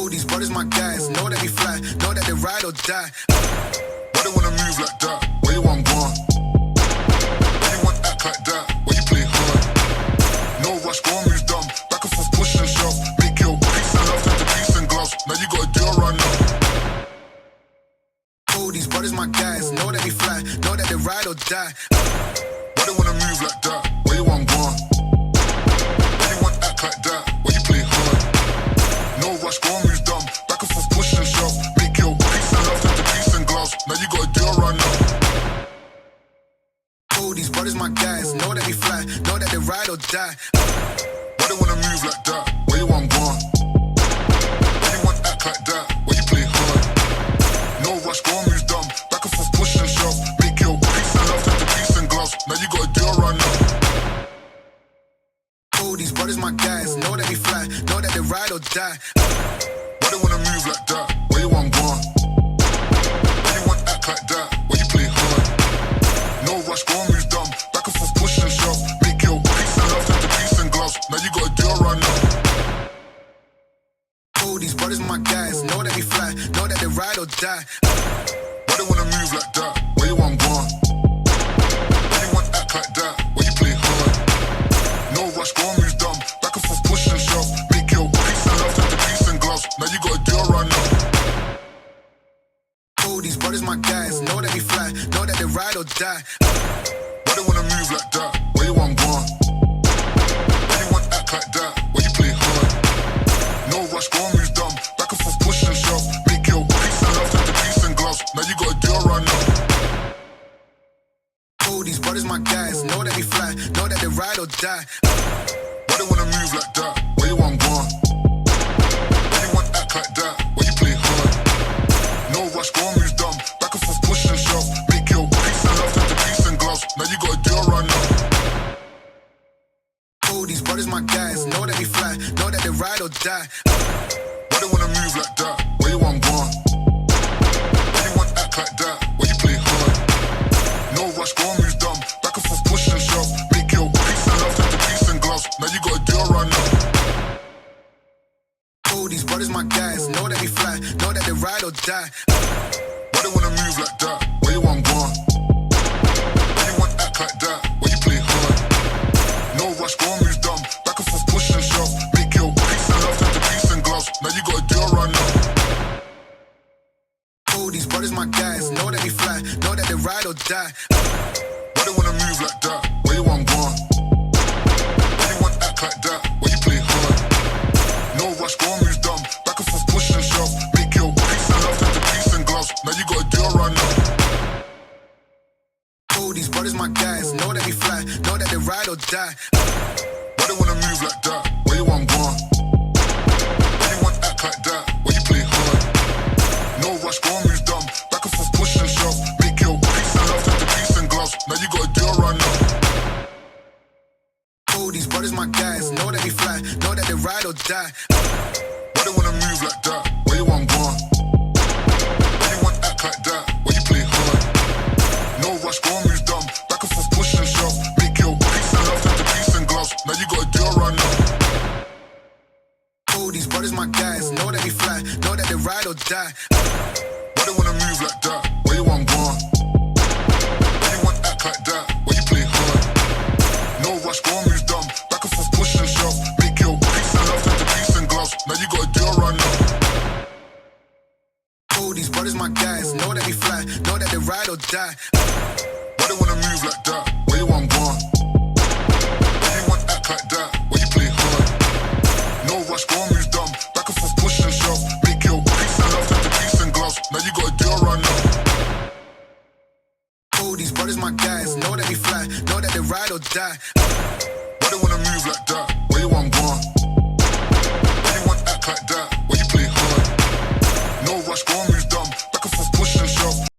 Oh, these brothers my guys, know that we fly, know that they ride or die. Why they wanna move like that? Where you want gone? Why you want act like that? Why you play hard? No rush, go and move dumb. Back and forth, push and shove. Make your peace and love into peace and gloves. Now you gotta do it right now. Oh, these brothers my guys, know that we fly, know that they ride or die. Why they wanna move like that? Where you want gone? Why you want act like that? Why you play hard? No rush, go and move dumb. Back and forth, push and shove. Make your peace and love into peace and gloves. Now you gotta do it right now. Oh, these brothers my guys, know that we fly, know that they ride or die. Why they wanna move like that? Where you want gone? Why you want act like that? Why you play hard? No rush, go and move dumb. Back and forth, push and shove. Make your peace and love into peace and gloves. Now you gotta do it right now. Oh, these brothers my guys, know that we fly, know that they ride or die. Why they wanna move like that? Where you want gone? Why you want act like that? Why you play hard? No rush, go and move dumb. Back and forth, push and shove. Make your peace and love into peace and gloves. Now you gotta do it right now. Oh, these brothers my guys, know that we fly, know that they ride or die. Why they wanna move like that? Where you want gone? Why you want act like that? Why you play hard? No rush, go and move dumb. Back and forth, push and shove. Make your peace and love into peace and gloves. Now you gotta do it right now. Oh, these brothers my guys, know that we fly, know that they ride or die. Why they wanna move like that? Where you want gone? Why you want act like that? Why you play hard? No rush, go and move dumb. Back and forth, push and shove. Make your peace and love into peace and gloves. Now you gotta do it right now. Oh, these brothers my guys, know that we fly, know that they ride or die. Why they wanna move like that? Where you want gone? Why you want act like that? Why you play hard? No rush, go and move dumb. Back and forth, push and shove. Make your peace and love into peace and gloves. Now you gotta do it right now. Oh, these brothers my guys, know that we fly, know that they ride or die. Why they wanna move like that? Where you want gone? Why you want act like that? Why you play hard? No rush, go and move dumb. Back and forth, push and shove. Make your peace and love into peace and gloves. Now you gotta do it right now. Oh, these brothers my guys, know that we fly, know that they ride or die. Why they wanna move like that? Where you want gone? Why you want act like that? Why you play hard? No rush, go and move dumb. Back and forth, push and shove. Make your peace and love into peace and gloves. Now you gotta do it right now. Oh, these brothers my guys, know that we fly, know that they ride or die. Why they wanna move like that? Where you want gone? Why you want act like that? Why you play hard? No rush, go and move dumb. Back and forth, push and shove. Make your peace and love into peace and gloves. Now you gotta do it right now. Oh, these brothers my guys, know that we fly, know that they ride or die. Why they wanna move like that? Where you want gone? Why you want act like that? Why you play hard? No rush, go and move dumb. Back and forth, push and shove. Make your peace and love into peace and gloves. Now you gotta do it right now. Oh, these brothers my guys, know that we fly, know that they ride or die. Why they wanna move like that? Where you want gone? Why you want act like that? Why you play hard? No rush, go and move dumb. Back and forth, push and shove. Make your peace and love into peace and gloves. Now you gotta do it right now. Oh, these brothers my guys, know that we fly, know that they ride or die. Why they wanna move like that? Where you want gone? Why you want act like that? Why you play hard? No rush, go and move dumb. Back and forth, push and shove. Make your peace and love into peace and gloves. Now you gotta do it right now. Oh, these brothers my guys, know that we fly, know that they ride or die. Why they wanna move like that? Where you want gone? Why you want act like that? Why you play hard? No rush, go and move dumb. Back and forth, push and shove. Make your peace and love into peace and gloves. Now you gotta do it right now. Oh, these brothers my guys, know that we fly, know that they ride or die.